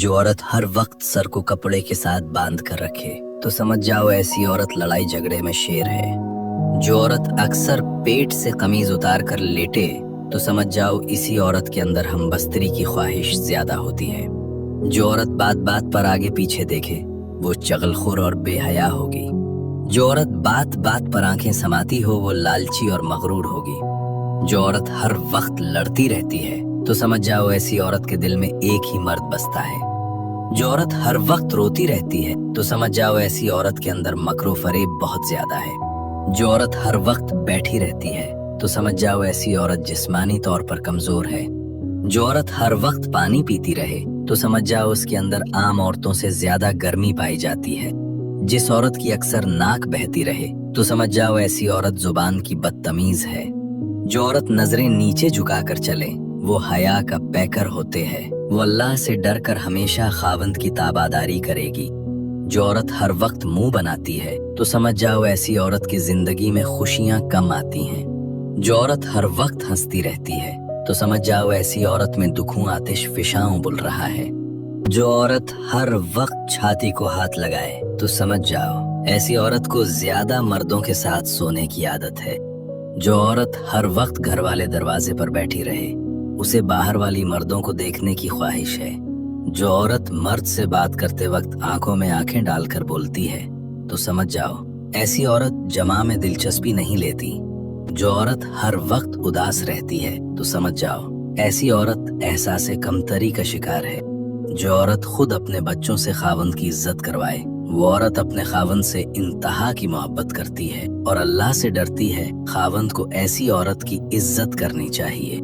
जो औरत हर वक्त सर को कपड़े के साथ बांध कर रखे तो समझ जाओ ऐसी औरत लड़ाई झगड़े में शेर है। जो औरत अक्सर पेट से कमीज उतार कर लेटे तो समझ जाओ इसी औरत के अंदर हम बस्तरी की ख्वाहिश ज्यादा होती है। जो औरत बात बात पर आगे पीछे देखे वो चगलखोर और बेहया होगी। जो औरत बात बात पर आंखें समाती हो वो लालची और मगरूर होगी। जो औरत हर वक्त लड़ती रहती है तो समझ जाओ ऐसी औरत के दिल में एक ही मर्द बसता है। जो औरत हर वक्त रोती रहती है तो समझ जाओ ऐसी औरत के अंदर मकरो फरेब बहुत ज्यादा है। जो औरत हर वक्त बैठी रहती है तो समझ जाओ ऐसी औरत जिस्मानी तौर पर कमजोर है। जो औरत हर वक्त पानी पीती रहे तो समझ जाओ उसके अंदर आम औरतों से ज्यादा गर्मी पाई जाती है। जिस औरत की अक्सर नाक बहती रहे तो समझ जाओ ऐसी औरत जुबान की बदतमीज है। जो औरत नजरें नीचे झुकाकर चले वो हया का पैकर होते हैं। वो अल्लाह से डर कर हमेशा खावंद की ताबादारी करेगी। जो औरत हर वक्त मुंह बनाती है तो समझ जाओ ऐसी औरत की जिंदगी में खुशियां कम आती हैं। जो औरत हर वक्त हंसती रहती है तो समझ जाओ ऐसी औरत में दुखों आतिश फिशां उबल रहा है। जो औरत हर वक्त छाती को हाथ लगाए तो समझ जाओ ऐसी औरत को ज्यादा मर्दों के साथ सोने की आदत है। जो औरत हर वक्त घर वाले दरवाजे पर बैठी रहे उसे बाहर वाली मर्दों को देखने की ख्वाहिश है। जो औरत मर्द से बात करते वक्त आंखों में आंखें डालकर बोलती है तो समझ जाओ ऐसी औरत जमा में दिलचस्पी नहीं लेती। जो औरत हर वक्त उदास रहती है तो समझ जाओ ऐसी औरत एहसासे कमतरी का शिकार है। जो औरत खुद अपने बच्चों से खावंद की इज्जत करवाए वो औरत अपने खावंद से इंतहा की मोहब्बत करती है और अल्लाह से डरती है। खावंद को ऐसी औरत की इज्जत करनी चाहिए।